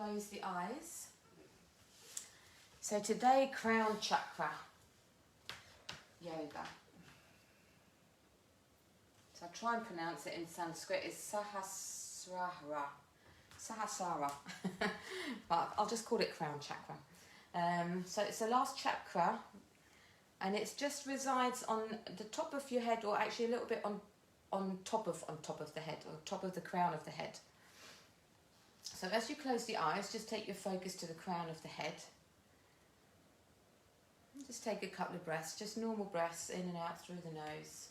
close the eyes. So today, crown chakra yoga. So I'll try and pronounce it in Sanskrit. It's Sahasrara. But I'll just call it crown chakra. So it's the last chakra, and it just resides on the top of your head, or actually a little bit on top of the head, on top of the crown of the head. So as you close the eyes, just take your focus to the crown of the head. Just take a couple of breaths, just normal breaths in and out through the nose.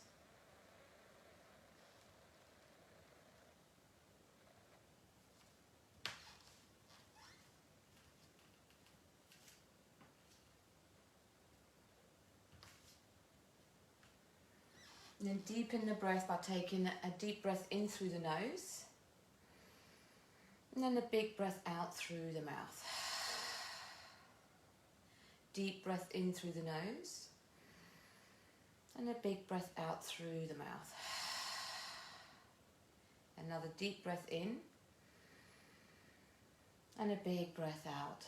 And then deepen the breath by taking a deep breath in through the nose. And then a big breath out through the mouth. Deep breath in through the nose. And a big breath out through the mouth. Another deep breath in. And a big breath out.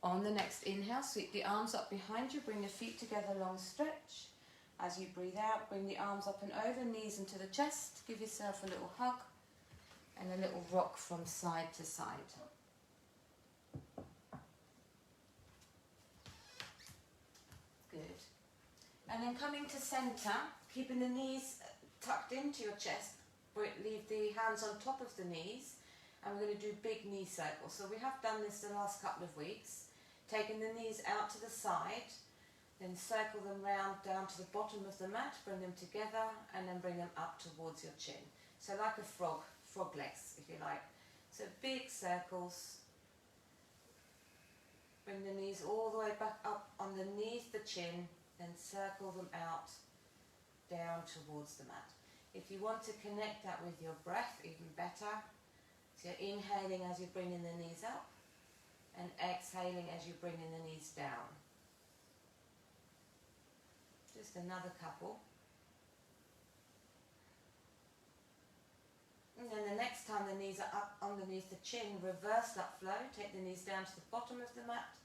On the next inhale, sweep the arms up behind you. Bring the feet together, long stretch. As you breathe out, bring the arms up and over, knees into the chest. Give yourself a little hug and a little rock from side to side. Good. And then coming to centre, keeping the knees tucked into your chest. Leave the hands on top of the knees. And we're going to do big knee circles. So we have done this the last couple of weeks. Taking the knees out to the side. Then circle them round down to the bottom of the mat, bring them together, and then bring them up towards your chin. So like a frog legs, if you like. So big circles. Bring the knees all the way back up underneath the chin, then circle them out, down towards the mat. If you want to connect that with your breath, even better. So you're inhaling as you're bringing the knees up, and exhaling as you're bringing the knees down. Just another couple. And then the next time the knees are up underneath the chin, reverse that flow. Take the knees down to the bottom of the mat,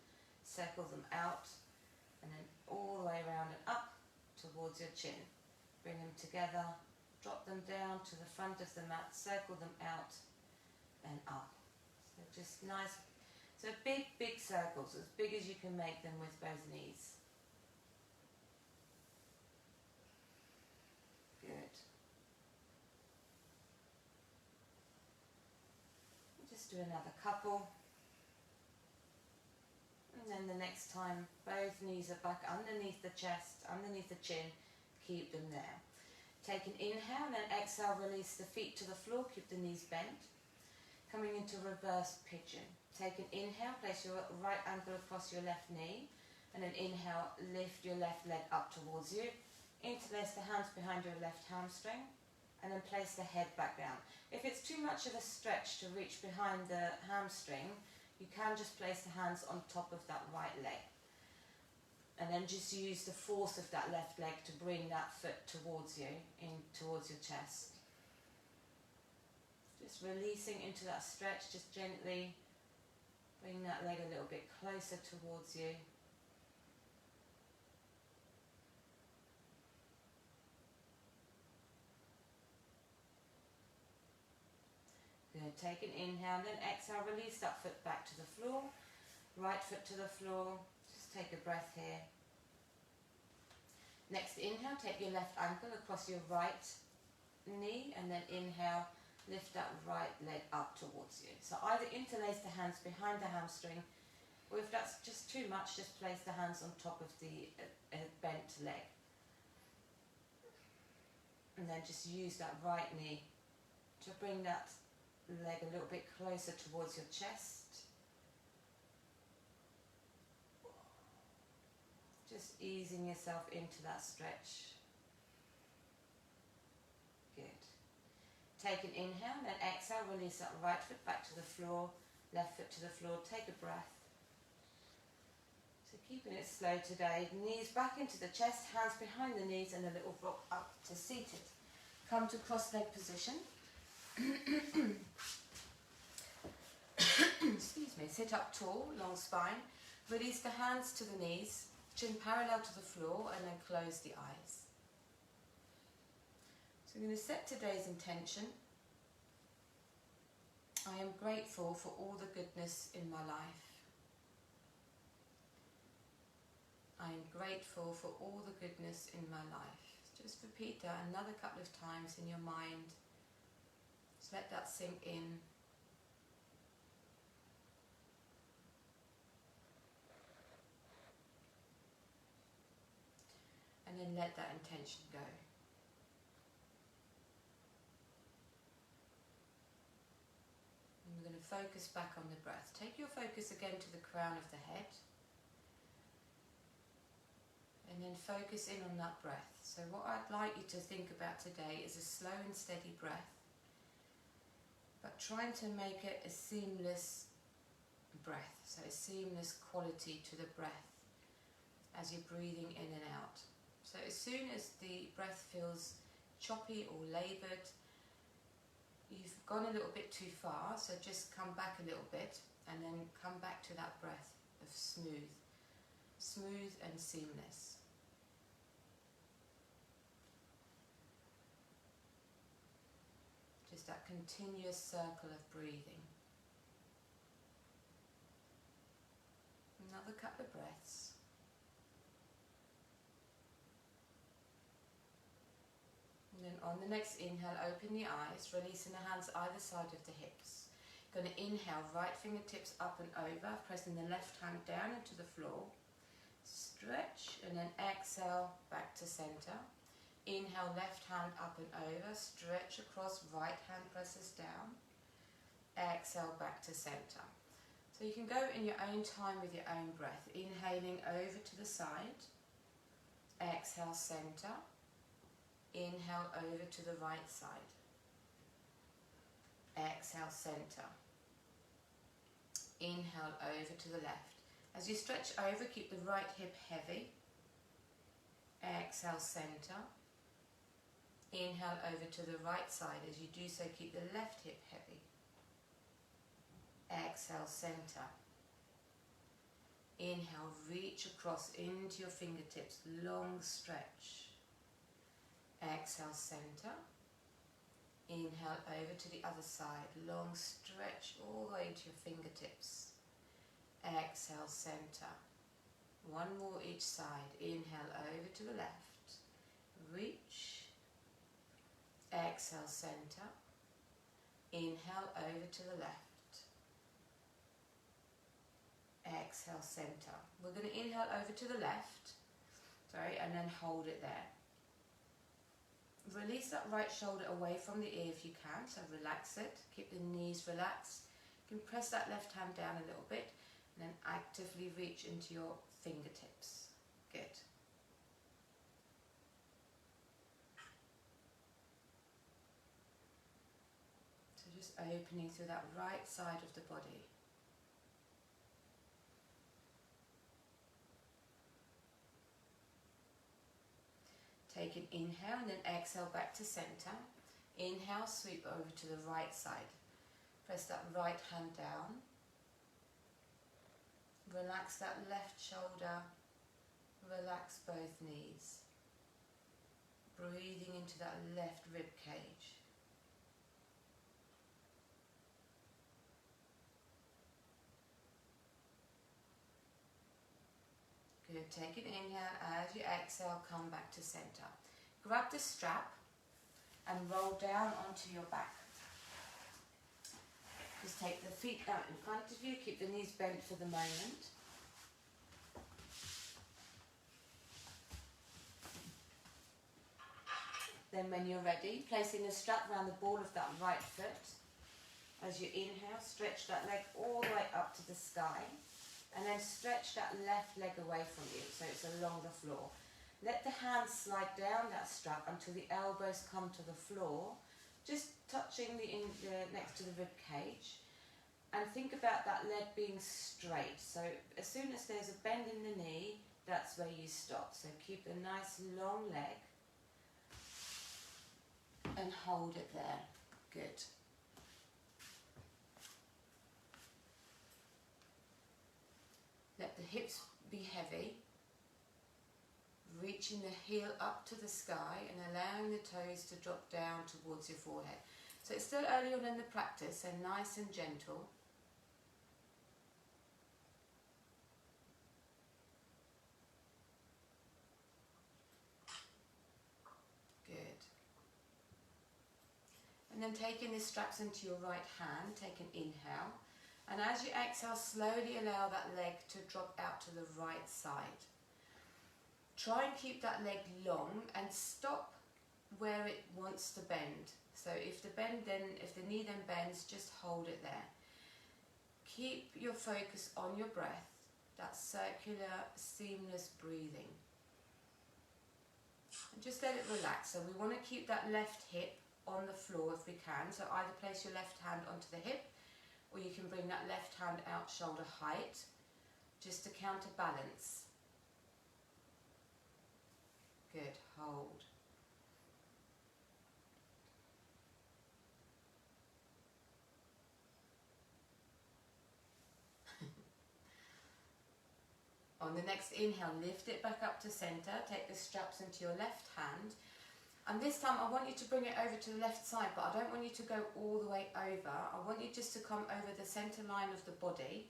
circle them out, and then all the way around and up towards your chin. Bring them together, drop them down to the front of the mat, circle them out and up. So just nice, so big circles, as big as you can make them with both knees. Good. Just do another couple. And then the next time, both knees are back underneath the chest, underneath the chin. Keep them there. Take an inhale and then exhale, release the feet to the floor, keep the knees bent. Coming into reverse pigeon. Take an inhale, place your right ankle across your left knee. And then inhale, lift your left leg up towards you. Interlace the hands behind your left hamstring, and then place the head back down. If it's too much of a stretch to reach behind the hamstring, you can just place the hands on top of that right leg. And then just use the force of that left leg to bring that foot towards you, towards your chest. Just releasing into that stretch, just gently bring that leg a little bit closer towards you. Good. Take an inhale, then exhale, release that foot back to the floor. Right foot to the floor. Just take a breath here. Next inhale, take your left ankle across your right knee, and then inhale, lift that right leg up towards you. So either interlace the hands behind the hamstring, or if that's just too much, just place the hands on top of the bent leg. And then just use that right knee to bring that leg a little bit closer towards your chest. Just easing yourself into that stretch. Good. Take an inhale, then exhale, release that right foot back to the floor, left foot to the floor, take a breath. So keeping it slow today, knees back into the chest, hands behind the knees, and a little rock up to seated. Come to cross leg position. sit up tall, long spine. Release the hands to the knees, chin parallel to the floor, and then close the eyes. So I'm going to set today's intention. I am grateful for all the goodness in my life. I am grateful for all the goodness in my life. Just repeat that another couple of times in your mind. Just let that sink in. And then let that intention go. And we're going to focus back on the breath. Take your focus again to the crown of the head. And then focus in on that breath. So what I'd like you to think about today is a slow and steady breath, but trying to make it a seamless breath, so a seamless quality to the breath as you're breathing in and out. So as soon as the breath feels choppy or laboured, you've gone a little bit too far, so just come back a little bit and then come back to that breath of smooth and seamless. Just that continuous circle of breathing. Another couple of breaths. And then on the next inhale, open the eyes, releasing the hands either side of the hips. Going to inhale, right fingertips up and over, pressing the left hand down into the floor. Stretch, and then exhale, back to center. Inhale, left hand up and over, stretch across, right hand presses down. Exhale, back to center. So you can go in your own time with your own breath. Inhaling over to the side. Exhale, center. Inhale over to the right side. Exhale, center. Inhale over to the left. As you stretch over, keep the right hip heavy. Exhale, center. Inhale over to the right side. As you do so, keep the left hip heavy. Exhale, center. Inhale, reach across into your fingertips, long stretch. Exhale, center. Inhale over to the other side, long stretch all the way into your fingertips. Exhale, center. One more each side. Inhale over to the left. Reach. Exhale, center. Inhale over to the left. Exhale, center. We're going to inhale over to the left. And then hold it there. Release that right shoulder away from the ear if you can, so relax it. Keep the knees relaxed. You can press that left hand down a little bit and then actively reach into your fingertips. Good. So just opening through that right side of the body. Take an inhale and then exhale back to center. Inhale, sweep over to the right side. Press that right hand down. Relax that left shoulder. Relax both knees. Breathing into that left rib cage. Good. Take an inhale. As you exhale, come back to center. Grab the strap and roll down onto your back. Just take the feet out in front of you. Keep the knees bent for the moment. Then when you're ready, placing the strap around the ball of that right foot. As you inhale, stretch that leg all the way up to the sky. And then stretch that left leg away from you, so it's along the floor. Let the hands slide down that strap until the elbows come to the floor, just touching next to the rib cage. And think about that leg being straight. So as soon as there's a bend in the knee, that's where you stop. So keep a nice long leg and hold it there. Good. hips be heavy, reaching the heel up to the sky and allowing the toes to drop down towards your forehead. So it's still early on in the practice, so nice and gentle. Good. And then taking the straps into your right hand, take an inhale. And as you exhale, slowly allow that leg to drop out to the right side. Try and keep that leg long and stop where it wants to bend. So if the knee then bends, just hold it there. Keep your focus on your breath, that circular, seamless breathing. And just let it relax. So we want to keep that left hip on the floor if we can. So either place your left hand onto the hip, or you can bring that left hand out shoulder height, just to counterbalance. Good, hold. On the next inhale, lift it back up to center, take the straps into your left hand, and this time I want you to bring it over to the left side, but I don't want you to go all the way over. I want you just to come over the center line of the body,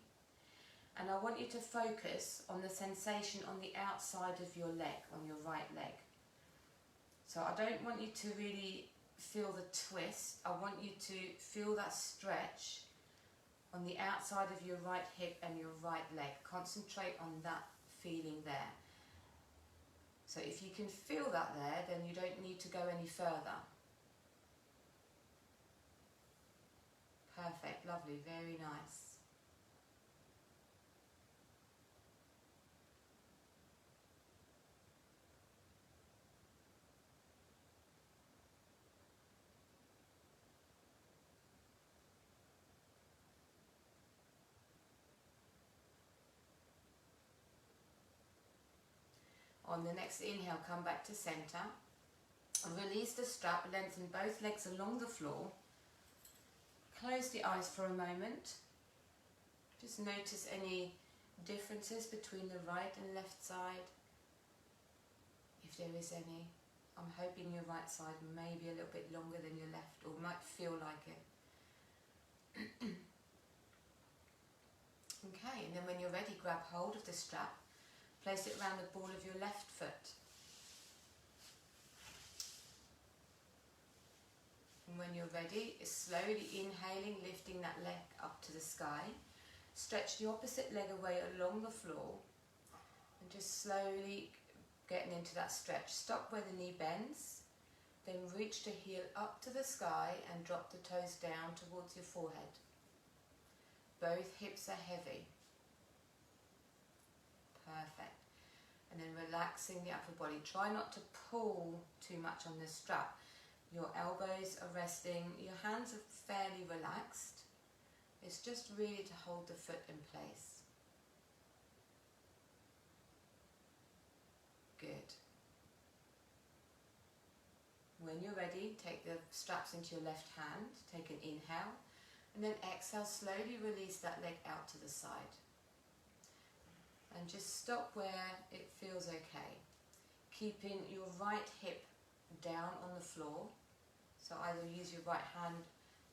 and I want you to focus on the sensation on the outside of your leg, on your right leg. So I don't want you to really feel the twist. I want you to feel that stretch on the outside of your right hip and your right leg. Concentrate on that feeling there. So if you can feel that there, then you don't need to go any further. Perfect, lovely, very nice. On the next inhale, come back to center. Release the strap, lengthen both legs along the floor. Close the eyes for a moment. Just notice any differences between the right and left side, if there is any. I'm hoping your right side may be a little bit longer than your left, or might feel like it. Okay, and then when you're ready, grab hold of the strap. Place it around the ball of your left foot. And when you're ready, slowly inhaling, lifting that leg up to the sky. Stretch the opposite leg away along the floor. And just slowly getting into that stretch. Stop where the knee bends. Then reach the heel up to the sky and drop the toes down towards your forehead. Both hips are heavy. Perfect. And then relaxing the upper body. Try not to pull too much on the strap. Your elbows are resting. Your hands are fairly relaxed. It's just really to hold the foot in place. Good. When you're ready, take the straps into your left hand. Take an inhale. And then exhale, slowly release that leg out to the side. And just stop where it feels okay. Keeping your right hip down on the floor. So either use your right hand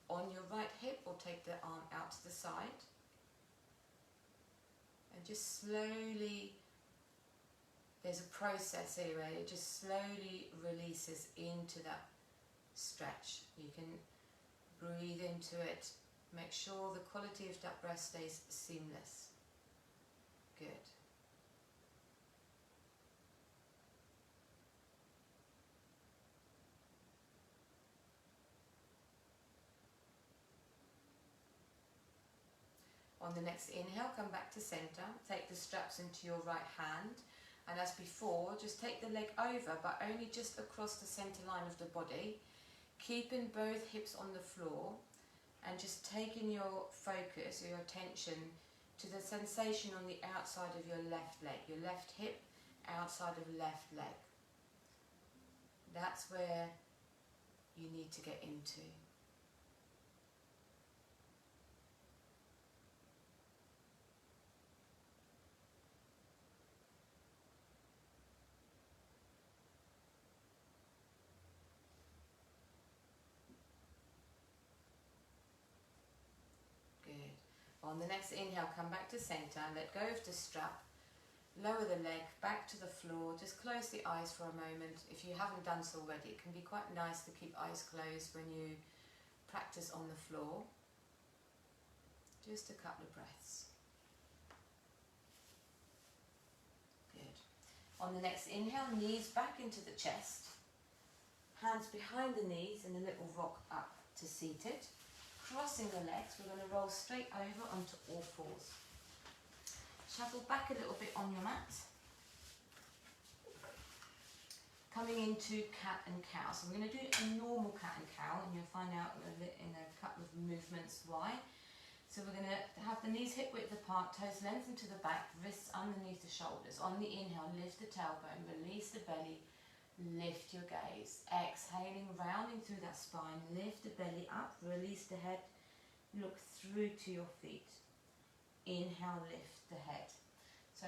on your right hip or take the arm out to the side. And just slowly, there's a process here where it just slowly releases into that stretch. You can breathe into it. Make sure the quality of that breath stays seamless. Good. On the next inhale, come back to center. Take the straps into your right hand. And as before, just take the leg over, but only just across the center line of the body. Keeping both hips on the floor. And just taking your focus, your attention, to the sensation on the outside of your left leg, your left hip, outside of left leg. That's where you need to get into. On the next inhale, come back to center, let go of the strap, lower the leg back to the floor, just close the eyes for a moment. If you haven't done so already, it can be quite nice to keep eyes closed when you practice on the floor. Just a couple of breaths. Good. On the next inhale, knees back into the chest, hands behind the knees and a little rock up to seated. Crossing the legs, we're going to roll straight over onto all fours. Shuffle back a little bit on your mat. Coming into cat and cow. So we're going to do a normal cat and cow, and you'll find out in a couple of movements why. So we're going to have the knees hip width apart, toes lengthened to the back, wrists underneath the shoulders. On the inhale, lift the tailbone, release the belly, lift your gaze. Exhaling, rounding through that spine, lift the belly up, release the head, look through to your feet. Inhale, lift the head. So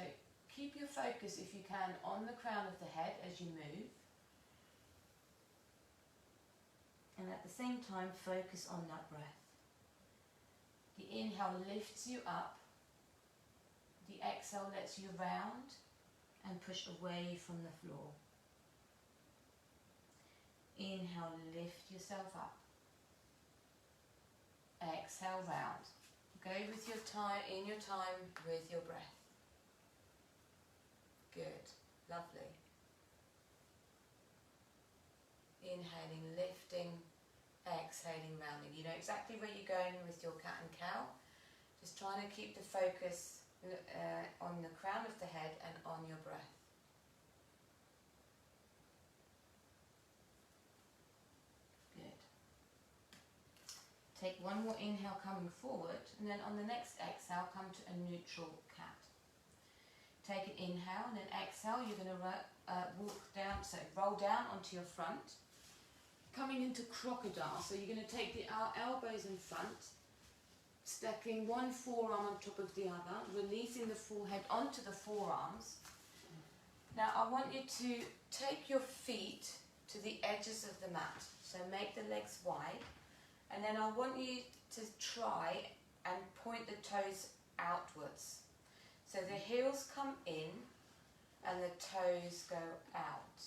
keep your focus, if you can, on the crown of the head as you move. And at the same time, focus on that breath. The inhale lifts you up. The exhale lets you round and push away from the floor. Inhale, lift yourself up. Exhale, round. Go with your time, in your time, with your breath. Good, lovely. Inhaling, lifting, exhaling, rounding. You know exactly where you're going with your cat and cow. Just trying to keep the focus on the crown of the head and on your breath. Take one more inhale coming forward, and then on the next exhale, come to a neutral cat. Take an inhale, and then exhale, you're going to walk down, so roll down onto your front. Coming into crocodile, so you're going to take the elbows in front, stacking one forearm on top of the other, releasing the forehead onto the forearms. Now I want you to take your feet to the edges of the mat, so make the legs wide. And then I want you to try and point the toes outwards. So the heels come in and the toes go out.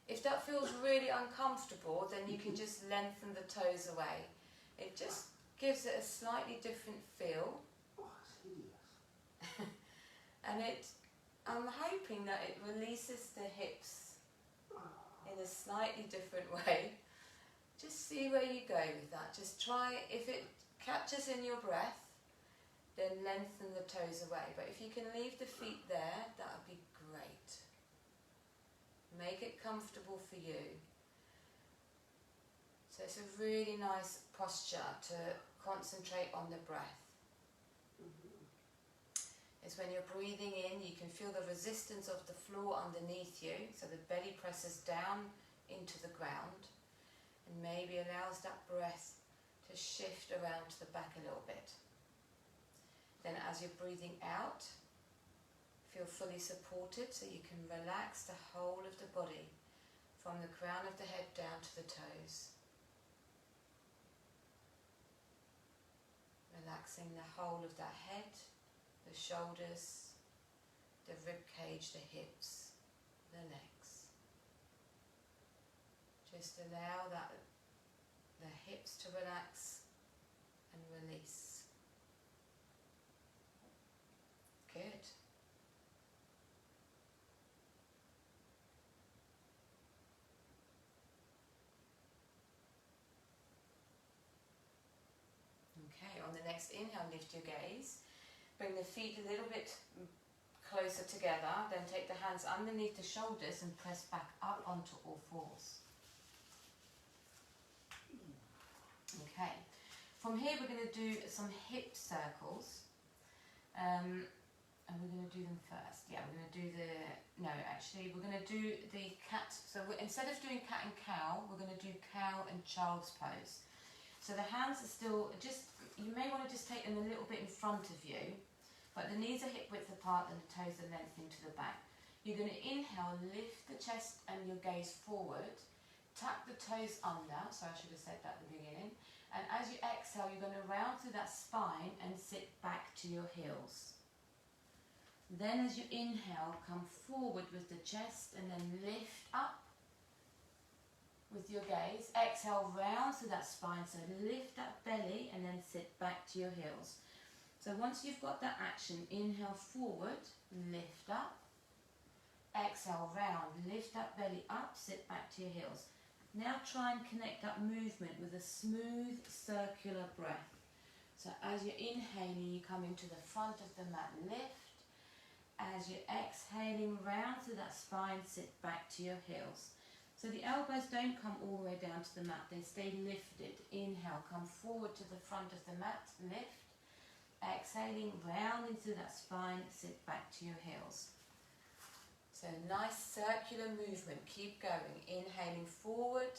If that feels really uncomfortable, then you can just lengthen the toes away. It just gives it a slightly different feel. And I'm hoping that it releases the hips in a slightly different way. Just see where you go with that. Just try, if it catches in your breath, then lengthen the toes away. But if you can leave the feet there, that would be great. Make it comfortable for you. So it's a really nice posture to concentrate on the breath. It's when you're breathing in, you can feel the resistance of the floor underneath you, so the belly presses down into the ground. And maybe allows that breath to shift around to the back a little bit. Then as you're breathing out, feel fully supported, so you can relax the whole of the body from the crown of the head down to the toes. Relaxing the whole of that head, the shoulders, the rib cage, the hips, the legs. Just allow the hips to relax and release. Good. Okay, on the next inhale, lift your gaze. Bring the feet a little bit closer together, then take the hands underneath the shoulders and press back up onto all fours. Okay, from here we're going to do some hip circles, and we're going to do them first. Yeah, we're going to do we're going to do the cat. So instead of doing cat and cow, we're going to do cow and child's pose. So the hands are still you may want to just take them a little bit in front of you, but the knees are hip width apart and the toes are lengthening to the back. You're going to inhale, lift the chest and your gaze forward. Tuck the toes under, so I should have said that at the beginning, And as you exhale, you're going to round through that spine and sit back to your heels. Then as you inhale, come forward with the chest and then lift up with your gaze. Exhale, round through that spine, so lift that belly and then sit back to your heels. So once you've got that action, inhale forward, lift up. Exhale, round, lift that belly up, sit back to your heels. Now try and connect that movement with a smooth circular breath. So as you're inhaling, you come into the front of the mat, lift. As you're exhaling, round through that spine, sit back to your heels. So the elbows don't come all the way down to the mat, they stay lifted. Inhale, come forward to the front of the mat, lift. Exhaling, rounding through that spine, sit back to your heels. So nice circular movement, keep going. Inhaling forward,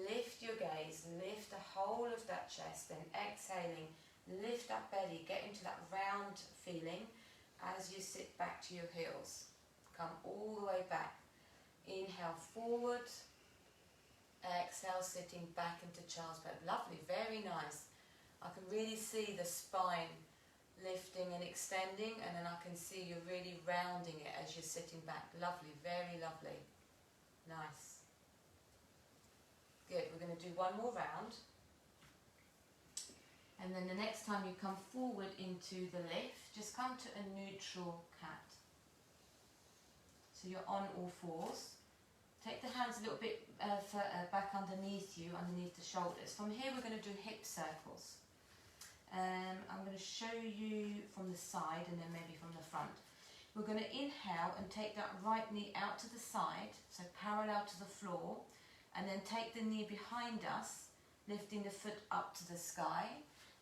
lift your gaze, lift the whole of that chest, then exhaling, lift that belly, get into that round feeling as you sit back to your heels. Come all the way back. Inhale forward, exhale, sitting back into child's pose. Lovely, very nice. I can really see the spine lifting and extending, and then I can see you really rounding it as you're sitting back. Lovely, very lovely. Nice. Good, we're going to do one more round. And then the next time you come forward into the lift, just come to a neutral cat. So you're on all fours. Take the hands a little bit back underneath you, underneath the shoulders. From here we're going to do hip circles. I'm going to show you from the side and then maybe from the front. We're going to inhale and take that right knee out to the side, so parallel to the floor, and then take the knee behind us, lifting the foot up to the sky.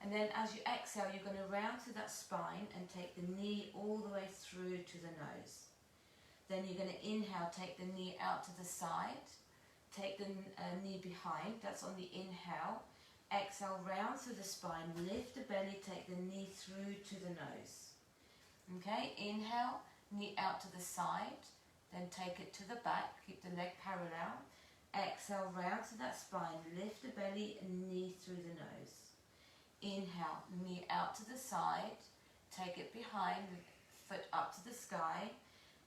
And then as you exhale, you're going to round through that spine and take the knee all the way through to the nose. Then you're going to inhale, take the knee out to the side, take the knee behind, that's on the inhale. Exhale, round through the spine, lift the belly, take the knee through to the nose. Okay, inhale, knee out to the side, then take it to the back, keep the leg parallel. Exhale, round to that spine, lift the belly and knee through the nose. Inhale, knee out to the side, take it behind, foot up to the sky.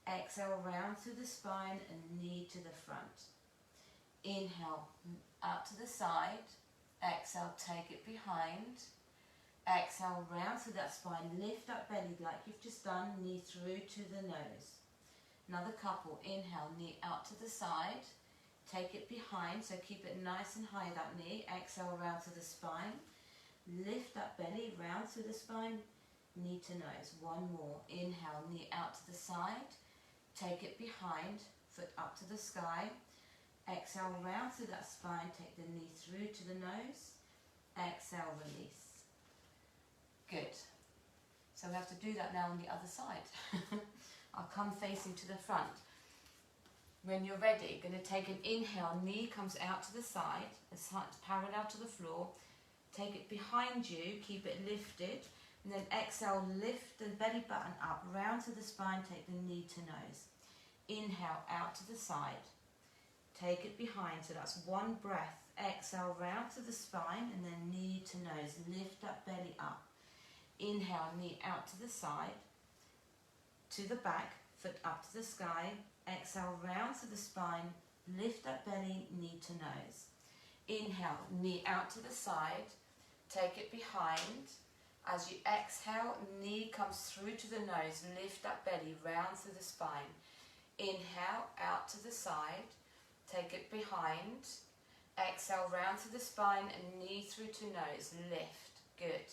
Exhale, round through the spine and knee to the front. Inhale, out to the side. Exhale, take it behind. Exhale, round through that spine, lift that belly like you've just done, knee through to the nose. Another couple, inhale, knee out to the side. Take it behind, so keep it nice and high, that knee. Exhale, round to the spine. Lift that belly, round through the spine, knee to nose. One more. Inhale, knee out to the side. Take it behind, foot up to the sky. Exhale, round through that spine, take the knee through to the nose. Exhale, release. Good. So we have to do that now on the other side. I'll come facing to the front. When you're ready, going to take an inhale, knee comes out to the side, it's parallel to the floor. Take it behind you, keep it lifted, and then exhale, lift the belly button up, round to the spine, take the knee to nose. Inhale, out to the side, take it behind, so that's one breath. Exhale, round to the spine, and then knee to nose, lift that belly up. Inhale, knee out to the side, to the back, foot up to the sky. Exhale, round to the spine, lift that belly, knee to nose. Inhale, knee out to the side, take it behind. As you exhale, knee comes through to the nose, lift that belly, round through the spine. Inhale, out to the side, take it behind. Exhale, round through the spine and knee through to nose, lift. Good.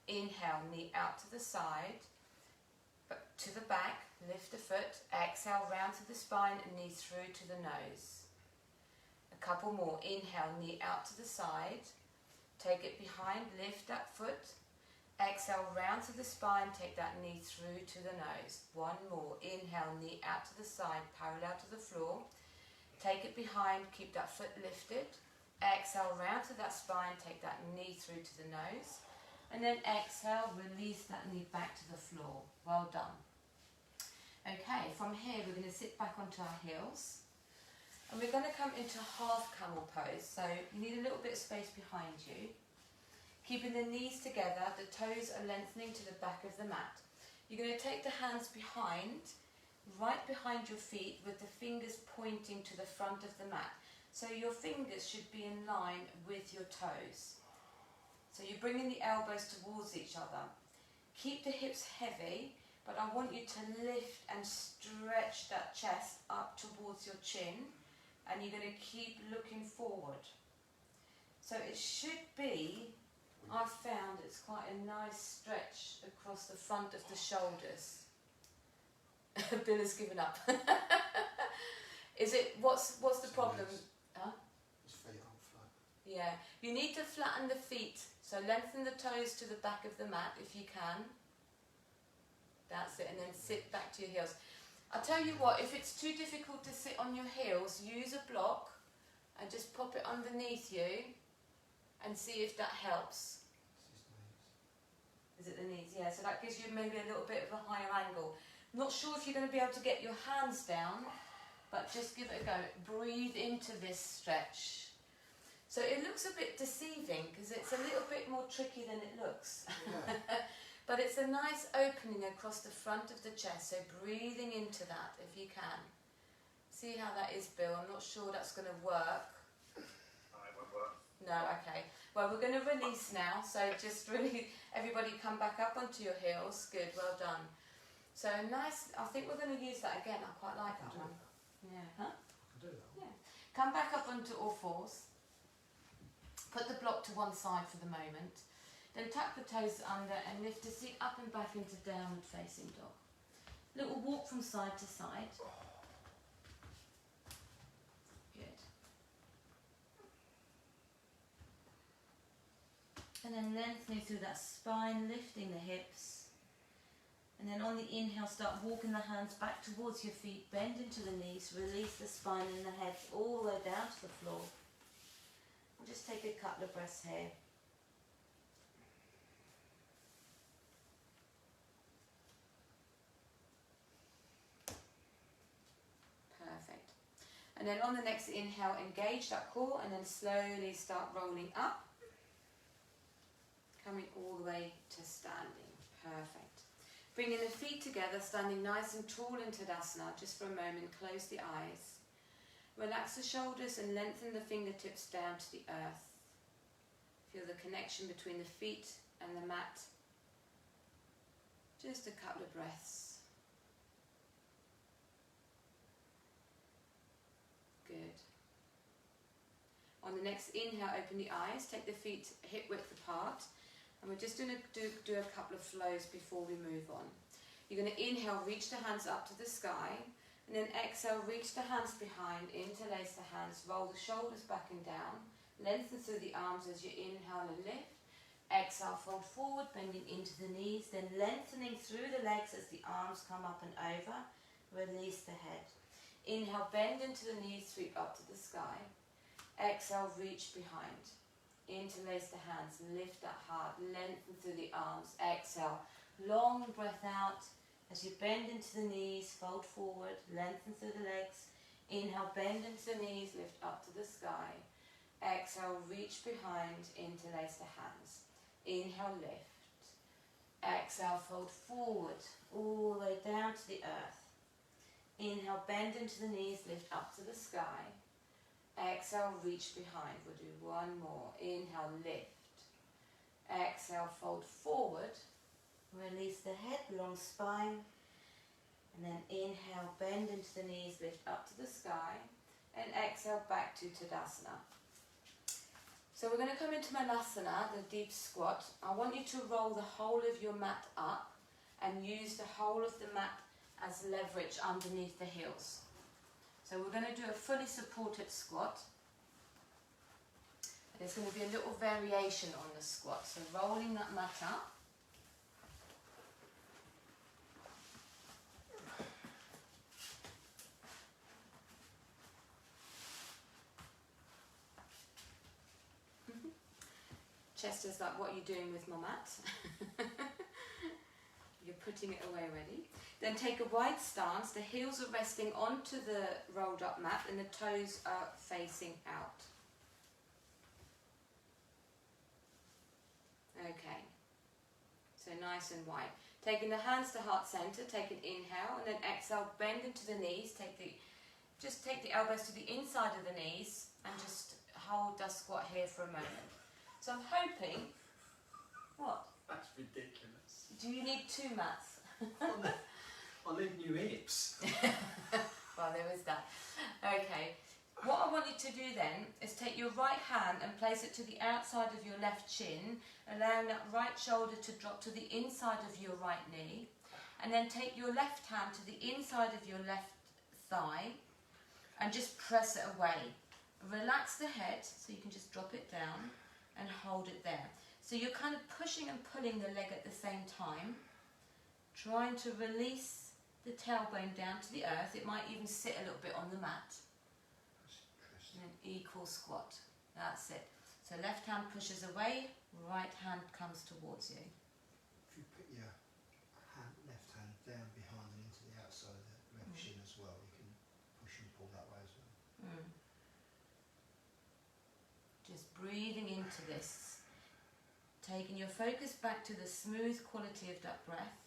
Inhale, knee out to the side, to the back, lift the foot. Exhale, round to the spine and knee through to the nose. A couple more. Inhale, knee out to the side, take it behind, lift that foot. Exhale, round to the spine, take that knee through to the nose. One more. Inhale, knee out to the side, parallel to the floor. Take it behind, keep that foot lifted. Exhale, round to that spine, take that knee through to the nose. And then exhale, release that knee back to the floor. Well done. Okay, from here we're going to sit back onto our heels. And we're going to come into half camel pose. So you need a little bit of space behind you. Keeping the knees together, the toes are lengthening to the back of the mat. You're going to take the hands behind, right behind your feet, with the fingers pointing to the front of the mat. So your fingers should be in line with your toes. So you're bringing the elbows towards each other. Keep the hips heavy, but I want you to lift and stretch that chest up towards your chin, and you're going to keep looking forward. So it should be, I've found it's quite a nice stretch across the front of the shoulders. Bill has given up. Is it, what's the problem? Huh? His feet aren't flat. Yeah, you need to flatten the feet. So lengthen the toes to the back of the mat if you can. That's it, and then sit back to your heels. I'll tell you what, if it's too difficult to sit on your heels, use a block and just pop it underneath you and see if that helps. Is it the knees? Yeah, so that gives you maybe a little bit of a higher angle. Not sure if you're going to be able to get your hands down, but just give it a go. Breathe into this stretch. So it looks a bit deceiving because it's a little bit more tricky than it looks. Yeah. But it's a nice opening across the front of the chest, so breathing into that if you can. See how that is, Bill. I'm not sure that's going to work. No, it won't work. No, okay. Well, we're going to release now, so just really, everybody come back up onto your heels. Good, well done. So nice, I think we're going to use that again. I quite like that one. Yeah, huh? I can do that one. Yeah. Come back up onto all fours. Put the block to one side for the moment. Then tuck the toes under and lift the seat up and back into downward facing dog. Little walk from side to side. Good. And then lengthening through that spine, lifting the hips. And then on the inhale, start walking the hands back towards your feet, bend into the knees, release the spine and the head all the way down to the floor. And just take a couple of breaths here. Perfect. And then on the next inhale, engage that core and then slowly start rolling up. Coming all the way to standing. Perfect. Bringing the feet together, standing nice and tall in Tadasana. Just for a moment, close the eyes. Relax the shoulders and lengthen the fingertips down to the earth. Feel the connection between the feet and the mat. Just a couple of breaths. Good. On the next inhale, open the eyes, take the feet hip width apart. And we're just going to do a couple of flows before we move on. You're going to inhale, reach the hands up to the sky. And then exhale, reach the hands behind, interlace the hands, roll the shoulders back and down. Lengthen through the arms as you inhale and lift. Exhale, fold forward, bending into the knees. Then lengthening through the legs as the arms come up and over. Release the head. Inhale, bend into the knees, sweep up to the sky. Exhale, reach behind. Interlace the hands, lift that heart, lengthen through the arms. Exhale, long breath out as you bend into the knees, fold forward, lengthen through the legs. Inhale, bend into the knees, lift up to the sky. Exhale, reach behind, interlace the hands. Inhale, lift. Exhale, fold forward, all the way down to the earth. Inhale, bend into the knees, lift up to the sky. Exhale, reach behind. We'll do one more. Inhale, lift. Exhale, fold forward. Release the head, long spine. And then inhale, bend into the knees, lift up to the sky. And exhale, back to Tadasana. So we're going to come into Manasana, the deep squat. I want you to roll the whole of your mat up and use the whole of the mat as leverage underneath the heels. So we're going to do a fully supported squat. There's going to be a little variation on the squat. So rolling that mat up. Chester's like, what are you doing with my mat? You're putting it away ready. Then take a wide stance. The heels are resting onto the rolled up mat and the toes are facing out. nice and wide. Taking the hands to heart center, take an inhale, and then exhale, bend into the knees, just take the elbows to the inside of the knees, and just hold the squat here for a moment. So I'm hoping, what? That's ridiculous. Do you need 2 mats? I need new hips. Well, there is that. Okay. What I want you to do then is take your right hand and place it to the outside of your left shin, allowing that right shoulder to drop to the inside of your right knee, and then take your left hand to the inside of your left thigh and just press it away. Relax the head so you can just drop it down and hold it there. So you're kind of pushing and pulling the leg at the same time, trying to release the tailbone down to the earth. It might even sit a little bit on the mat. And an equal squat. That's it. So left hand pushes away, right hand comes towards you. If you put your left hand down behind and into the outside of the left shin as well, you can push and pull that way as well. Just breathing into this. Taking your focus back to the smooth quality of that breath.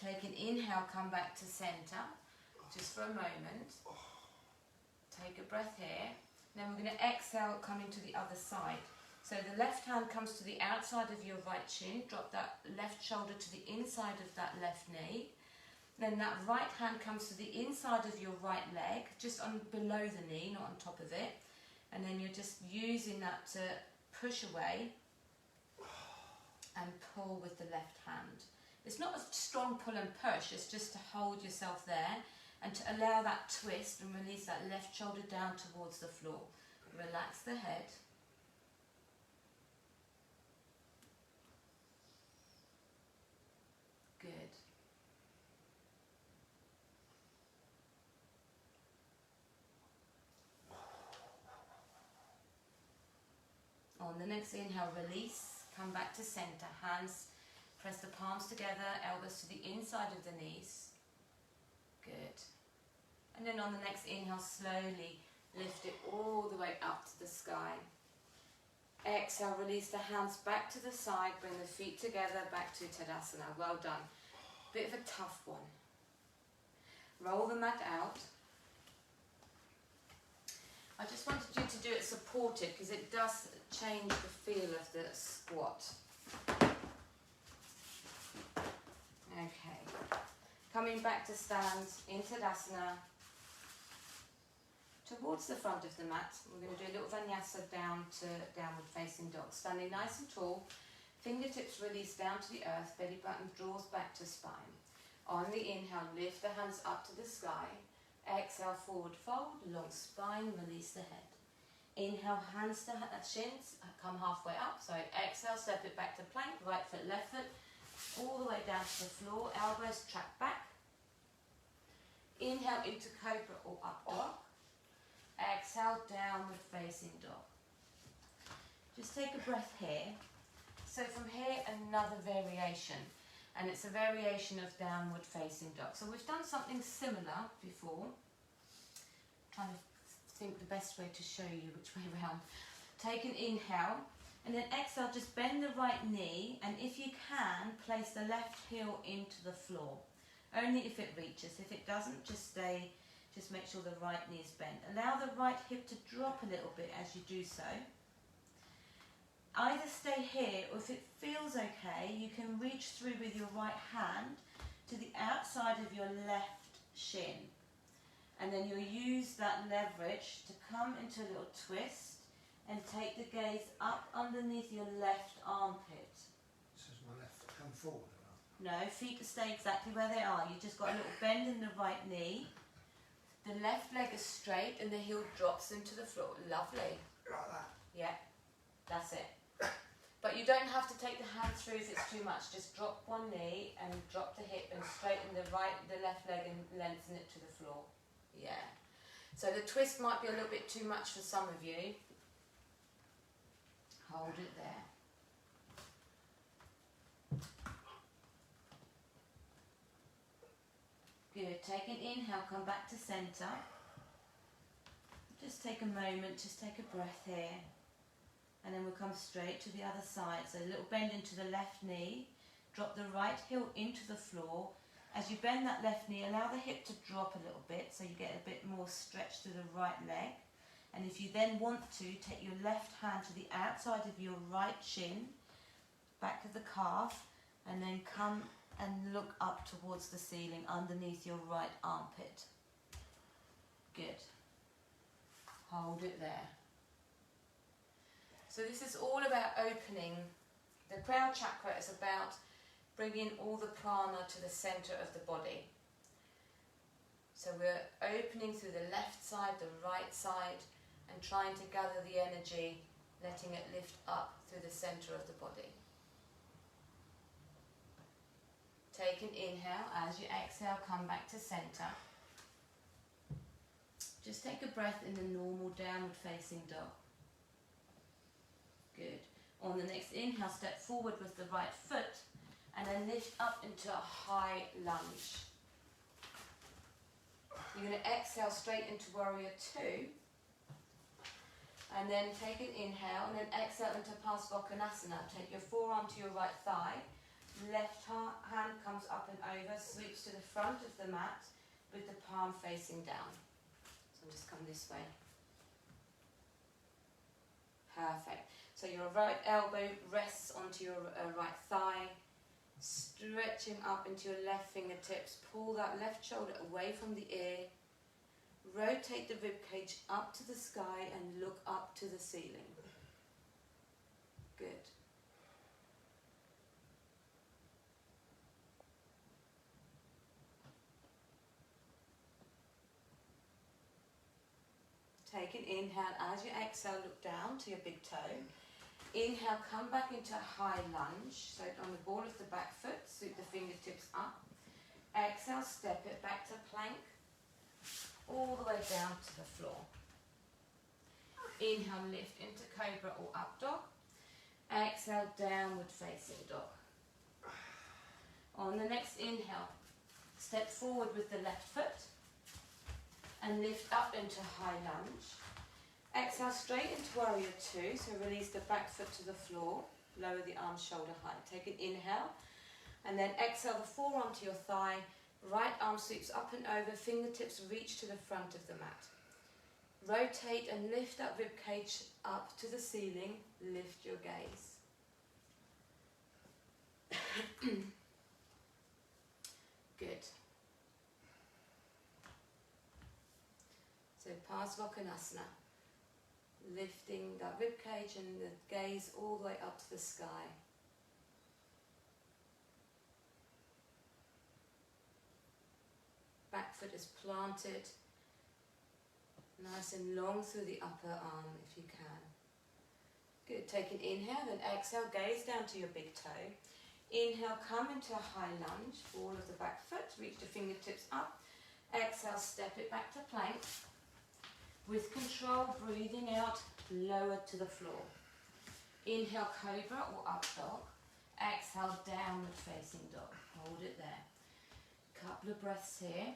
Take an inhale, come back to center, just for a moment. Take a breath here. Then we're going to exhale, coming to the other side. So the left hand comes to the outside of your right shin. Drop that left shoulder to the inside of that left knee. Then that right hand comes to the inside of your right leg, just on below the knee, not on top of it. And then you're just using that to push away and pull with the left hand. It's not a strong pull and push, it's just to hold yourself there and to allow that twist and release that left shoulder down towards the floor. Relax the head. Good. On the next inhale, release, come back to center, hands, press the palms together, elbows to the inside of the knees. Good. And then on the next inhale, slowly lift it all the way up to the sky. Exhale, release the hands back to the side, bring the feet together, back to Tadasana. Well done. Bit of a tough one. Roll the mat out. I just wanted you to do it supported because it does change the feel of the squat. Okay. Coming back to stand in Tadasana. Towards the front of the mat, we're going to do a little Vinyasa down to downward facing dog. Standing nice and tall, fingertips release down to the earth, belly button draws back to spine. On the inhale, lift the hands up to the sky. Exhale, forward fold, long spine, release the head. Inhale, hands to shins, come halfway up. So exhale, step it back to plank, right foot, left foot, all the way down to the floor, elbows track back. Inhale into cobra or up dog. Exhale, downward facing dog. Just take a breath here. So from here, another variation. And it's a variation of downward facing dog. So we've done something similar before. Trying to think the best way to show you which way around. Take an inhale. And then exhale, just bend the right knee. And if you can, place the left heel into the floor. Only if it reaches. If it doesn't, just stay. Just make sure the right knee is bent. Allow the right hip to drop a little bit as you do so. Either stay here, or if it feels okay, you can reach through with your right hand to the outside of your left shin. And then you'll use that leverage to come into a little twist and take the gaze up underneath your left armpit. So is my left foot come forward or No, not? feet stay exactly where they are. You've just got a little bend in the right knee. The left leg is straight and the heel drops into the floor. Lovely. Like that? Yeah, that's it. But you don't have to take the hand through if it's too much. Just drop one knee and drop the hip and straighten the left leg and lengthen it to the floor. Yeah. So the twist might be a little bit too much for some of you. Hold it there. Good. Take an inhale, come back to center. Just take a moment, just take a breath here. and then we'll come straight to the other side. So a little bend into the left knee, drop the right heel into the floor. As you bend that left knee, allow the hip to drop a little bit so you get a bit more stretch through the right leg. And if you then want to, take your left hand to the outside of your right shin, back of the calf, and then come and look up towards the ceiling underneath your right armpit. Good. Hold it there. So this is all about opening. The crown chakra is about bringing all the prana to the center of the body. So we're opening through the left side, the right side, and trying to gather the energy, letting it lift up through the center of the body. Take an inhale. As you exhale, come back to center. Just take a breath in the normal downward facing dog. Good. On the next inhale, step forward with the right foot and then lift up into a high lunge. You're going to exhale straight into warrior two. And then take an inhale and then exhale into Parsvakonasana. Take your forearm to your right thigh. Left hand comes up and over, sweeps to the front of the mat with the palm facing down. So just come this way. Perfect. So your right elbow rests onto your right thigh, stretching up into your left fingertips. Pull that left shoulder away from the ear. Rotate the rib cage up to the sky and look up to the ceiling. Good. Take an inhale. As you exhale, look down to your big toe. Inhale, come back into a high lunge. So on the ball of the back foot, sweep the fingertips up. Exhale, step it back to plank. All the way down to the floor. Inhale, lift into cobra or up dog. Exhale, downward facing dog. On the next inhale, step forward with the left foot and lift up into high lunge. Exhale straight into warrior two, so release the back foot to the floor, lower the arms shoulder height. Take an inhale and then exhale the forearm to your thigh. Right arm sweeps up and over, fingertips reach to the front of the mat. Rotate and lift that rib cage up to the ceiling, lift your gaze. Good. So Parsvakonasana, lifting that rib cage and the gaze all the way up to the sky. Back foot is planted, nice and long through the upper arm if you can. Good, take an inhale, then exhale, gaze down to your big toe. Inhale, come into a high lunge, ball of the back foot, reach the fingertips up. Exhale, step it back to plank. With control, breathing out, lower to the floor. Inhale, cobra or up dog. Exhale, downward facing dog. Hold it there. Couple of breaths here.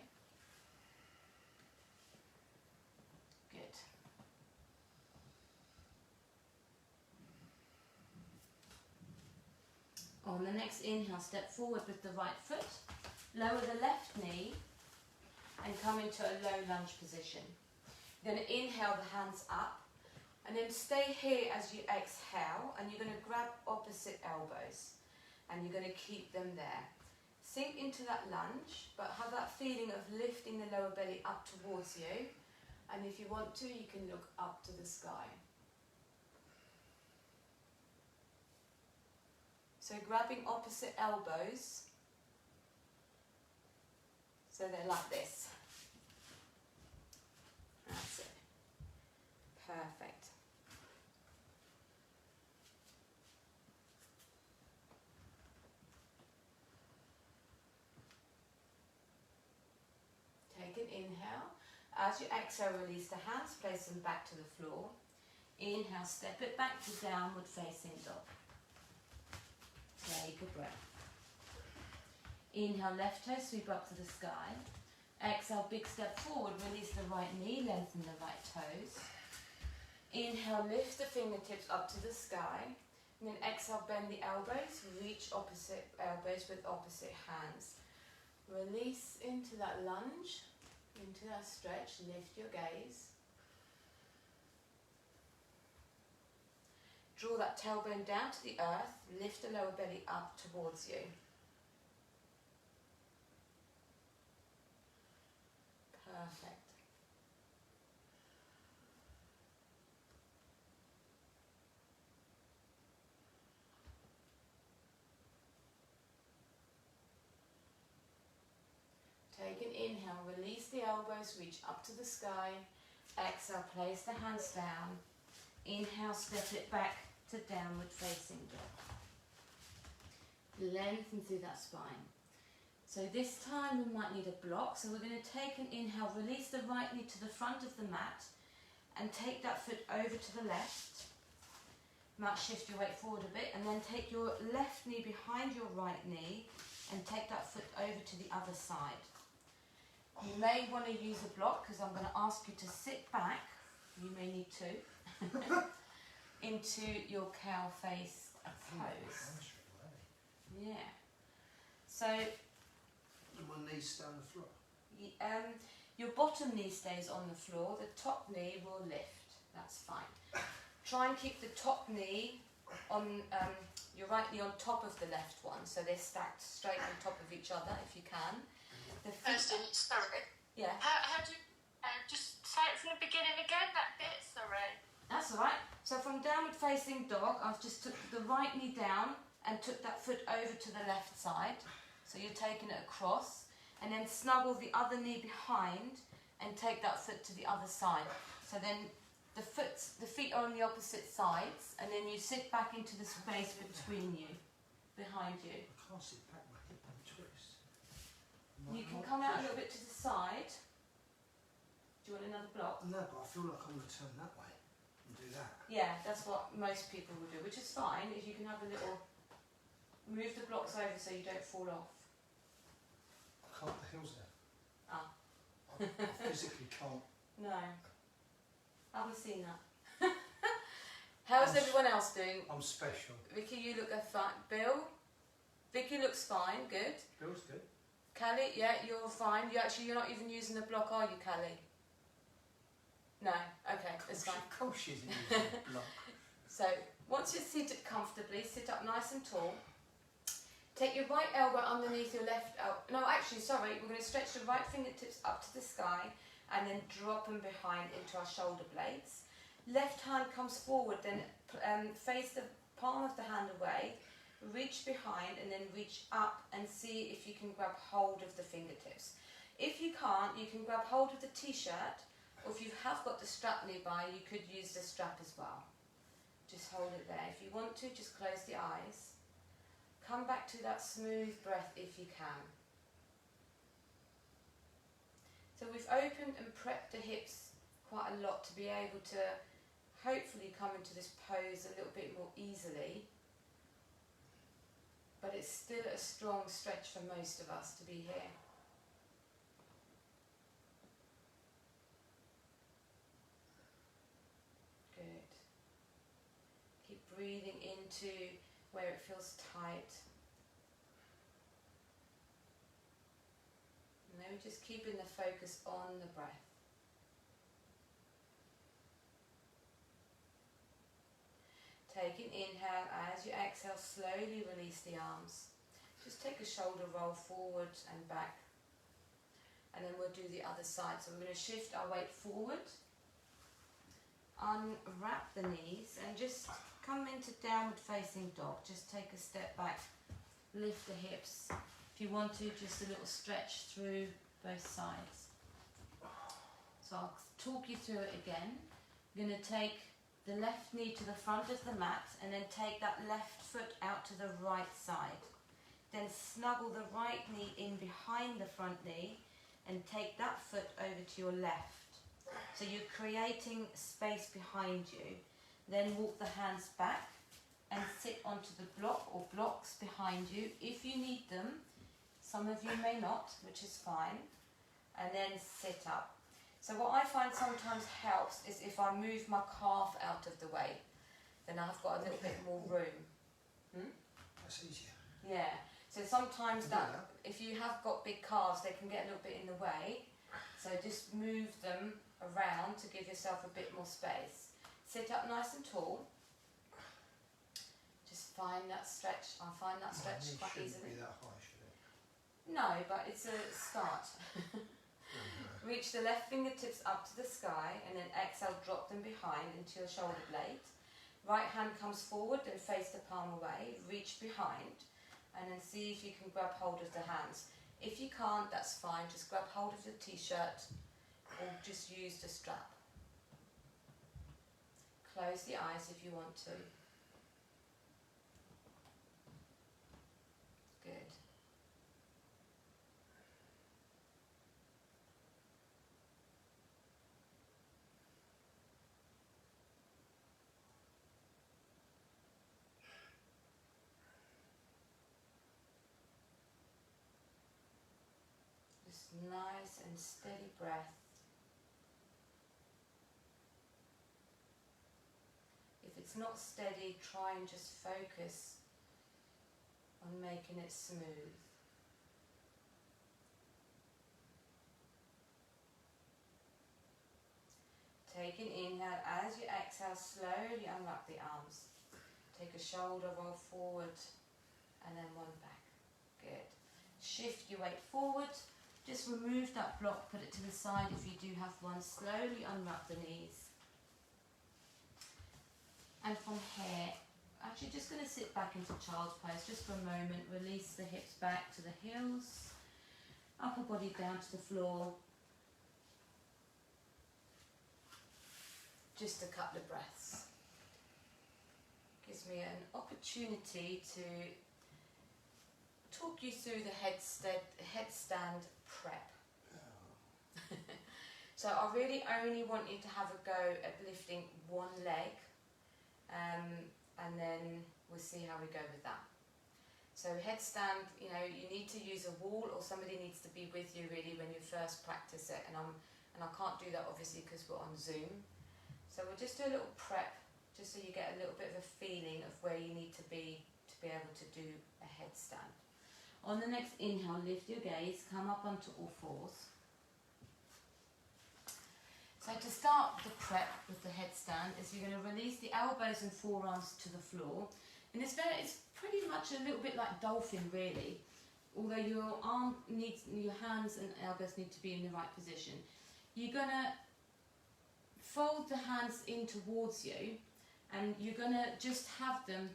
Good. On the next inhale, step forward with the right foot. Lower the left knee and come into a low lunge position. You're going to inhale the hands up and then stay here as you exhale, and you're going to grab opposite elbows and you're going to keep them there. Sink into that lunge, but have that feeling of lifting the lower belly up towards you. And if you want to, you can look up to the sky. So grabbing opposite elbows, so they're like this. That's it. Perfect. Take an inhale. As you exhale, release the hands, place them back to the floor. Inhale, step it back to downward facing dog. Take a breath. Inhale, left toe, sweep up to the sky. Exhale, big step forward, release the right knee, lengthen the right toes. Inhale, lift the fingertips up to the sky. And then exhale, bend the elbows, reach opposite elbows with opposite hands. Release into that lunge, into that stretch, lift your gaze. Draw that tailbone down to the earth, lift the lower belly up towards you. Perfect. Take an inhale, release the elbows, reach up to the sky. Exhale, place the hands down. Inhale, step it back to downward facing dog. Lengthen through that spine. So this time we might need a block. So we're going to take an inhale, release the right knee to the front of the mat and take that foot over to the left. Might shift your weight forward a bit and then take your left knee behind your right knee and take that foot over to the other side. You may want to use a block because I'm going to ask you to sit back, you may need to, into your cow face pose. Yeah. So my knees stay on the floor. Your bottom knee stays on the floor, the top knee will lift, that's fine. Try and keep the top knee on, your right knee on top of the left one, so they're stacked straight on top of each other if you can. Sorry. Yeah. How do you just say it from the beginning again? That bit. Sorry. That's all right. So from downward facing dog, I've just took the right knee down and took that foot over to the left side. So you're taking it across, and then snuggle the other knee behind and take that foot to the other side. So then the feet are on the opposite sides, and then you sit back into the space between you, behind you. I can't sit back, my hip and twist. You can come out a little bit to the side. Do you want another block? No, but I feel like I'm going to turn that way and do that. Yeah, that's what most people will do, which is fine if you can have a little. Move the blocks over so you don't fall off. I can't, the hill's there. Ah. I physically can't. No. I haven't seen that. How's everyone else doing? I'm special. Vicky, you look fine. Bill? Vicky looks fine, good. Bill's good. Callie, yeah, you're fine. You're not even using the block, are you, Callie? No, okay, that's fine. Of course she's using the block. So, once you're seated comfortably, sit up nice and tall. Take your right elbow underneath your left elbow. No, actually, sorry, we're going to stretch the right fingertips up to the sky and then drop them behind into our shoulder blades. Left hand comes forward, then face the palm of the hand away, reach behind and then reach up and see if you can grab hold of the fingertips. If you can't, you can grab hold of the t-shirt, or if you have got the strap nearby, you could use the strap as well. Just hold it there. If you want to, just close the eyes. Come back to that smooth breath if you can. So we've opened and prepped the hips quite a lot to be able to hopefully come into this pose a little bit more easily. But it's still a strong stretch for most of us to be here. Good. Keep breathing into where it feels tight. And then we're just keeping the focus on the breath. Take an inhale. As you exhale, slowly release the arms. Just take a shoulder roll forward and back. And then we'll do the other side. So we're going to shift our weight forward. Unwrap the knees and just come into downward facing dog. Just take a step back. Lift the hips. If you want to, just a little stretch through both sides. So I'll talk you through it again. I'm going to take the left knee to the front of the mat and then take that left foot out to the right side. Then snuggle the right knee in behind the front knee and take that foot over to your left. So you're creating space behind you. Then walk the hands back and sit onto the block or blocks behind you if you need them. Some of you may not, which is fine. And then sit up. So what I find sometimes helps is if I move my calf out of the way, then I've got a little bit more room. That's easier. Yeah. So sometimes I do that, that. if you have got big calves, they can get a little bit in the way. So just move them around to give yourself a bit more space. Sit up nice and tall. Just find that stretch. I find that stretch It quite shouldn't easily. be that high, should it? No, but it's a start. Reach the left fingertips up to the sky and then exhale, drop them behind into your shoulder blade. Right hand comes forward and face the palm away. Reach behind and then see if you can grab hold of the hands. If you can't, that's fine. Just grab hold of the t-shirt or just use the strap. Close the eyes if you want to. Good. Just nice and steady breath. If it's not steady, try and just focus on making it smooth. Take an inhale. As you exhale, slowly unwrap the arms. Take a shoulder roll forward and then one back. Good. Shift your weight forward. Just remove that block, put it to the side if you do have one. Slowly unwrap the knees. And from here, actually just going to sit back into child's pose just for a moment. Release the hips back to the heels. Upper body down to the floor. Just a couple of breaths. Gives me an opportunity to talk you through the headstand prep. So I really only want you to have a go at lifting one leg, and then we'll see how we go with that. So headstand, you know, you need to use a wall or somebody needs to be with you really when you first practice it, and I can't do that obviously because we're on Zoom. So we'll just do a little prep, just so you get a little bit of a feeling of where you need to be able to do a headstand. On the next inhale, lift your gaze, come up onto all fours. So to start the prep with the headstand is you're going to release the elbows and forearms to the floor. And it's pretty much a little bit like dolphin really, although your hands and elbows need to be in the right position. You're going to fold the hands in towards you, and you're going to just have them,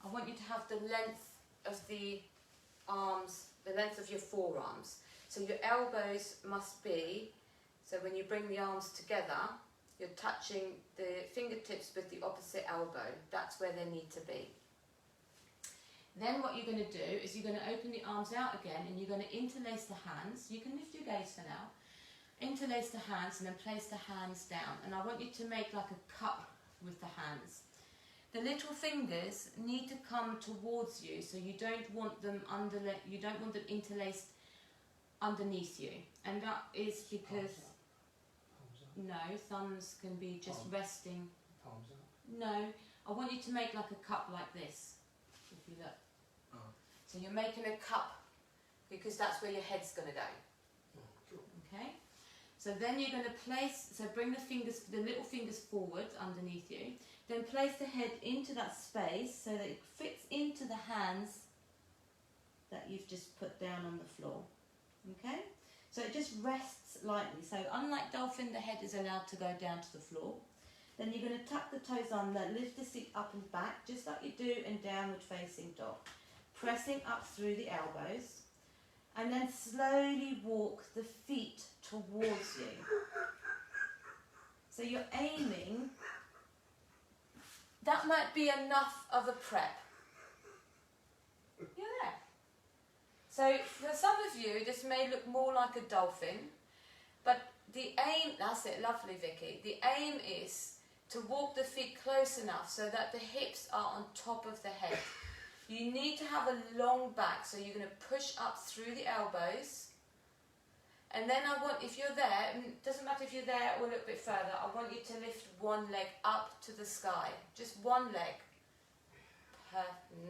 I want you to have the length of the arms, the length of your forearms. So your elbows must be, so when you bring the arms together, you're touching the fingertips with the opposite elbow. That's where they need to be. Then what you're going to do is you're going to open the arms out again and you're going to interlace the hands. You can lift your gaze for now. Interlace the hands and then place the hands down. And I want you to make like a cup with the hands. The little fingers need to come towards you, so you don't want them interlaced underneath you. And that is because no, thumbs can be just resting. Palms up. No, I want you to make like a cup like this. If you look. Oh. So you're making a cup because that's where your head's going to go. Oh, cool. Okay. So then you're going to bring the little fingers forward underneath you. Then place the head into that space so that it fits into the hands that you've just put down on the floor. Okay? So it just rests lightly. So unlike dolphin, the head is allowed to go down to the floor. Then you're going to tuck the toes under, lift the seat up and back, just like you do in downward facing dog. Pressing up through the elbows. And then slowly walk the feet towards you. So you're aiming. That might be enough of a prep. You're there. So for some of you, this may look more like a dolphin, but the aim, that's it, lovely Vicky. The aim is to walk the feet close enough so that the hips are on top of the head. You need to have a long back, so you're going to push up through the elbows And then I want, if you're there, it doesn't matter if you're there or a little bit further, I want you to lift one leg up to the sky. Just one leg.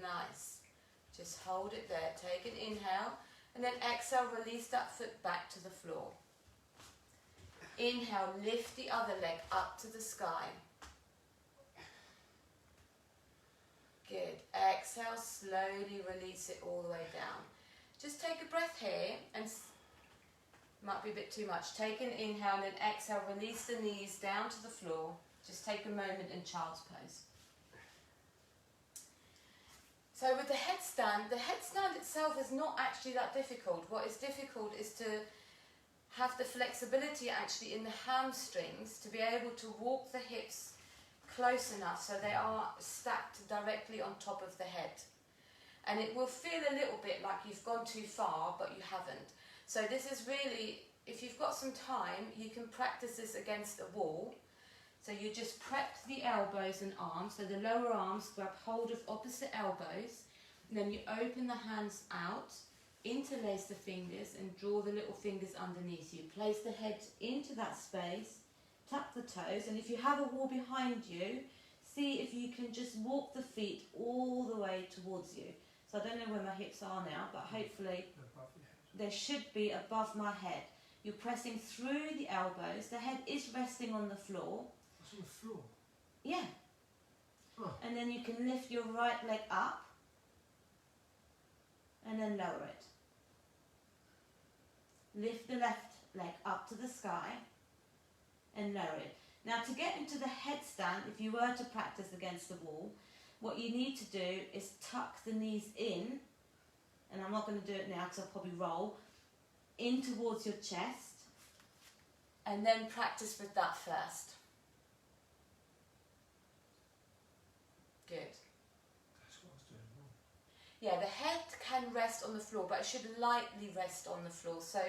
Nice. Just hold it there. Take an inhale. And then exhale, release that foot back to the floor. Inhale, lift the other leg up to the sky. Good. Exhale, slowly release it all the way down. Just take a breath here, and might be a bit too much. Take an inhale and then exhale, release the knees down to the floor. Just take a moment in child's pose. So with the headstand itself is not actually that difficult. What is difficult is to have the flexibility actually in the hamstrings to be able to walk the hips close enough so they are stacked directly on top of the head. And it will feel a little bit like you've gone too far, but you haven't. So this is really, if you've got some time, you can practice this against a wall. So you just prep the elbows and arms. So the lower arms grab hold of opposite elbows. And then you open the hands out, interlace the fingers and draw the little fingers underneath you. Place the head into that space, tap the toes. And if you have a wall behind you, see if you can just walk the feet all the way towards you. So I don't know where my hips are now, but hopefully they should be above my head. You're pressing through the elbows. The head is resting on the floor. What's on the floor? Yeah. Oh. And then you can lift your right leg up and then lower it. Lift the left leg up to the sky and lower it. Now to get into the headstand, if you were to practice against the wall, what you need to do is tuck the knees in, and I'm not going to do it now because I'll probably roll, in towards your chest, and then practice with that first. Good. That's what I was doing wrong. Yeah, the head can rest on the floor, but it should lightly rest on the floor. So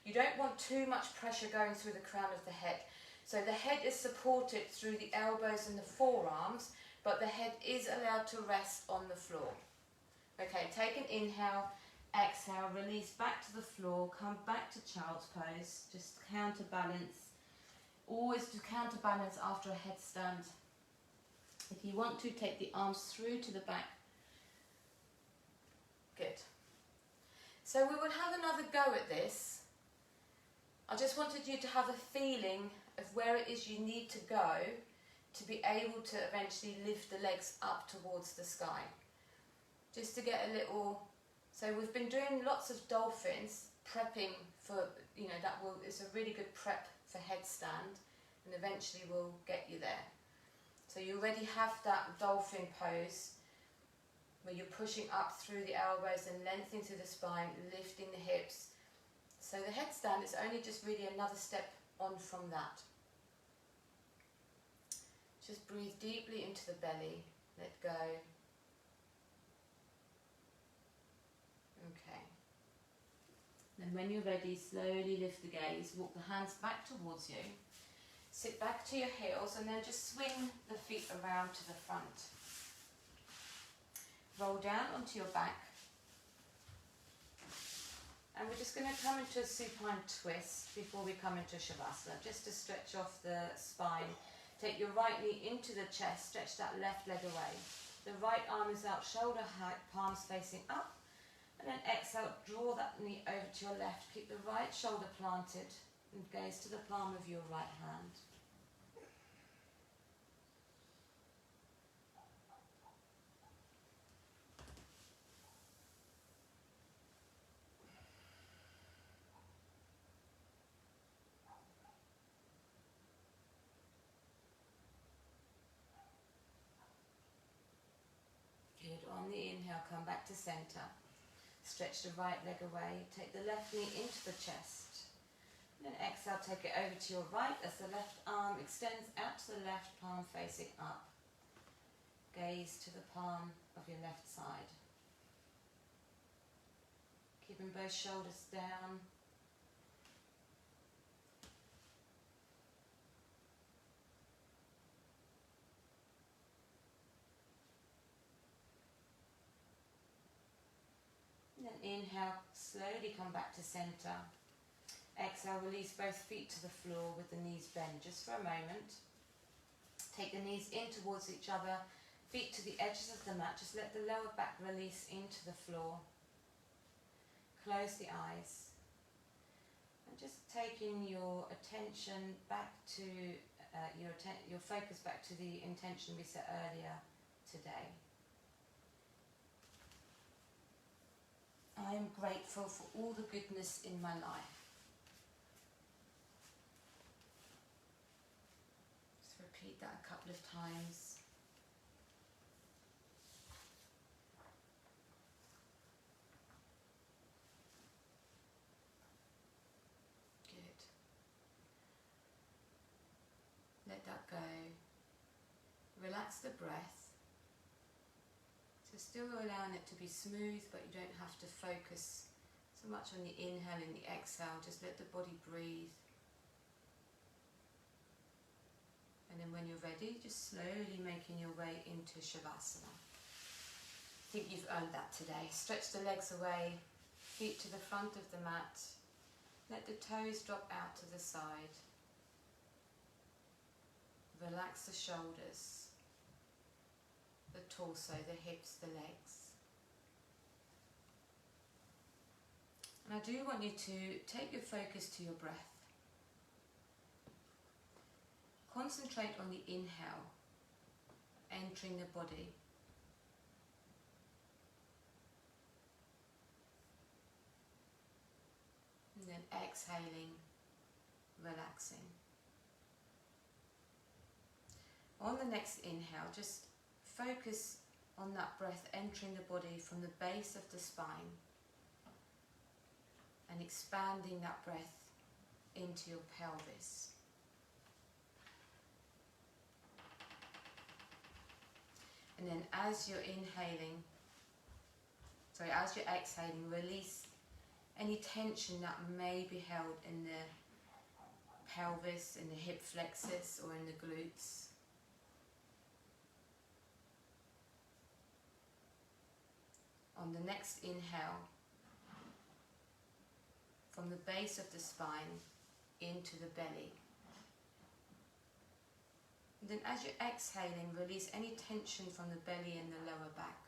you don't want too much pressure going through the crown of the head. So the head is supported through the elbows and the forearms, but the head is allowed to rest on the floor. Okay, take an inhale, exhale, release back to the floor, come back to child's pose, just counterbalance. Always do counterbalance after a headstand. If you want to, take the arms through to the back. Good. So we will have another go at this. I just wanted you to have a feeling of where it is you need to go to be able to eventually lift the legs up towards the sky. Just to get a little... So we've been doing lots of dolphins, prepping for, it's a really good prep for headstand, and eventually we'll get you there. So you already have that dolphin pose where you're pushing up through the elbows and lengthening through the spine, lifting the hips. So the headstand is only just really another step on from that. Just breathe deeply into the belly, let go. Okay. Then when you're ready, slowly lift the gaze, walk the hands back towards you. Sit back to your heels and then just swing the feet around to the front. Roll down onto your back. And we're just going to come into a supine twist before we come into Shavasana, just to stretch off the spine. Take your right knee into the chest, stretch that left leg away. The right arm is out, shoulder height, palms facing up. And then exhale, draw that knee over to your left. Keep the right shoulder planted and gaze to the palm of your right hand. Good. On the inhale, come back to center. Stretch the right leg away. Take the left knee into the chest. And then exhale, take it over to your right as the left arm extends out to the left, palm facing up. Gaze to the palm of your left side. Keeping both shoulders down. And then inhale, slowly come back to center. Exhale, release both feet to the floor with the knees bent just for a moment. Take the knees in towards each other, feet to the edges of the mat. Just let the lower back release into the floor. Close the eyes. And just taking your attention back to, your focus back to the intention we set earlier today. I am grateful for all the goodness in my life. Just repeat that a couple of times. Good. Let that go. Relax the breath. So still allowing it to be smooth, but you don't have to focus so much on the inhale and the exhale. Just let the body breathe. And then when you're ready, just slowly making your way into Shavasana. I think you've earned that today. Stretch the legs away, feet to the front of the mat. Let the toes drop out to the side. Relax the shoulders, the torso, the hips, the legs. And I do want you to take your focus to your breath. Concentrate on the inhale, entering the body. And then exhaling, relaxing. On the next inhale, just focus on that breath entering the body from the base of the spine and expanding that breath into your pelvis. And then as you're exhaling, release any tension that may be held in the pelvis, in the hip flexors or in the glutes. On the next inhale, from the base of the spine into the belly. And then as you're exhaling, release any tension from the belly and the lower back.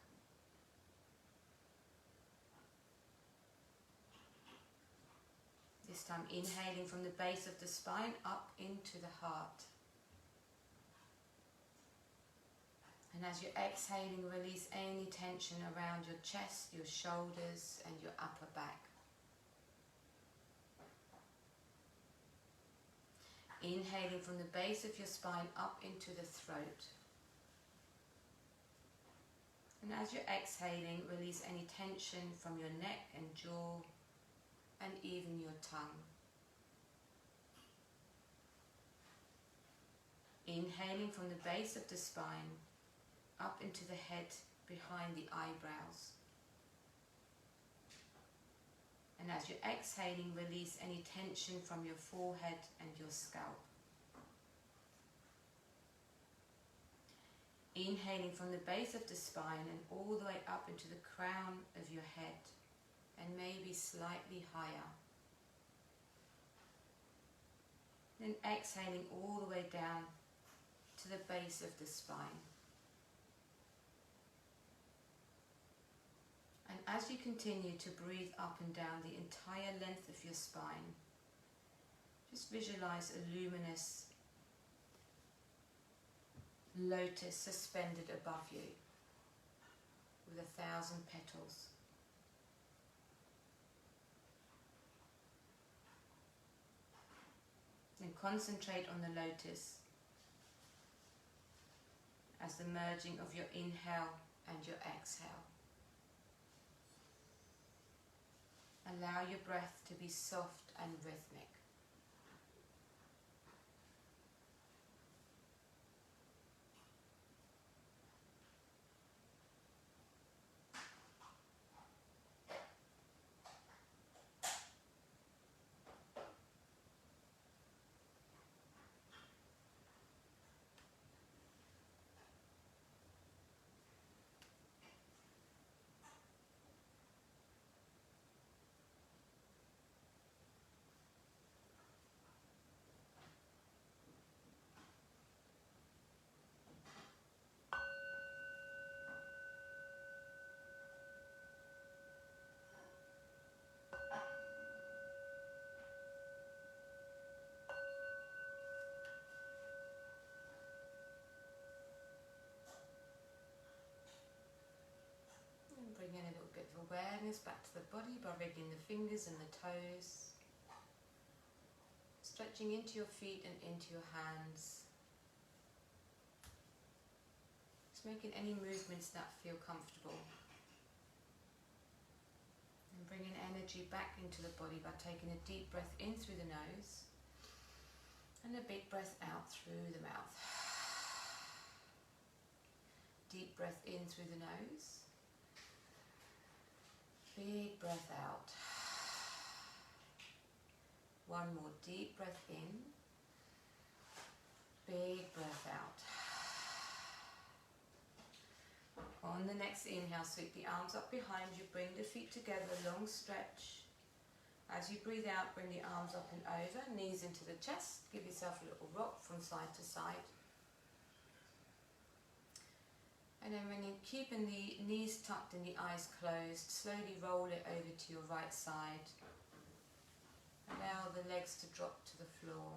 This time inhaling from the base of the spine up into the heart. And as you're exhaling, release any tension around your chest, your shoulders and your upper back. Inhaling from the base of your spine up into the throat. And as you're exhaling, release any tension from your neck and jaw and even your tongue. Inhaling from the base of the spine up into the head behind the eyebrows. And as you're exhaling, release any tension from your forehead and your scalp. Inhaling from the base of the spine and all the way up into the crown of your head and maybe slightly higher. Then exhaling all the way down to the base of the spine. And as you continue to breathe up and down the entire length of your spine, just visualize a luminous lotus suspended above you with 1,000 petals. Then concentrate on the lotus as the merging of your inhale and your exhale. Allow your breath to be soft and rhythmic. bringing a little bit of awareness back to the body by wriggling the fingers and the toes. Stretching into your feet and into your hands. Just making any movements that feel comfortable. And bringing energy back into the body by taking a deep breath in through the nose and a big breath out through the mouth. Deep breath in through the nose. Big breath out. One more deep breath in. Big breath out. On the next inhale, sweep the arms up behind you. Bring the feet together, long stretch. As you breathe out, bring the arms up and over, knees into the chest. Give yourself a little rock from side to side. And then when you're keeping the knees tucked and the eyes closed, slowly roll it over to your right side. Allow the legs to drop to the floor.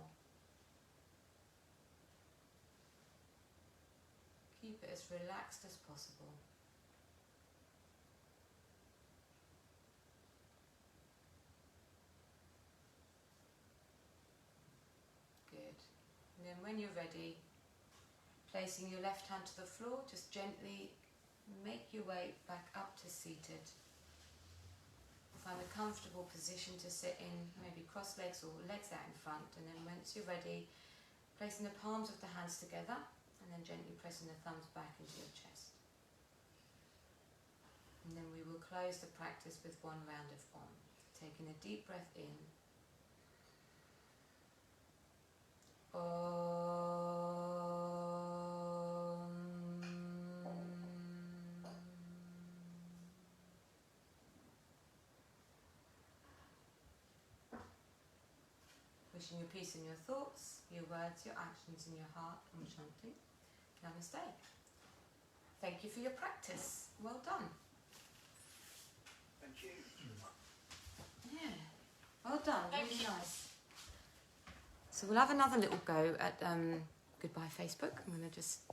Keep it as relaxed as possible. Good. And then when you're ready, placing your left hand to the floor, just gently make your way back up to seated. Find a comfortable position to sit in, maybe cross legs or legs out in front, and then once you're ready, placing the palms of the hands together and then gently pressing the thumbs back into your chest. And then we will close the practice with one round of Om. Taking a deep breath in. Wishing you peace in your thoughts, your words, your actions, and your heart. Om Shanti. Namaste. Thank you for your practice. Well done. Thank you. Yeah. Well done. Thank Really you. nice. So we'll have another little go at Goodbye Facebook. I'm going to just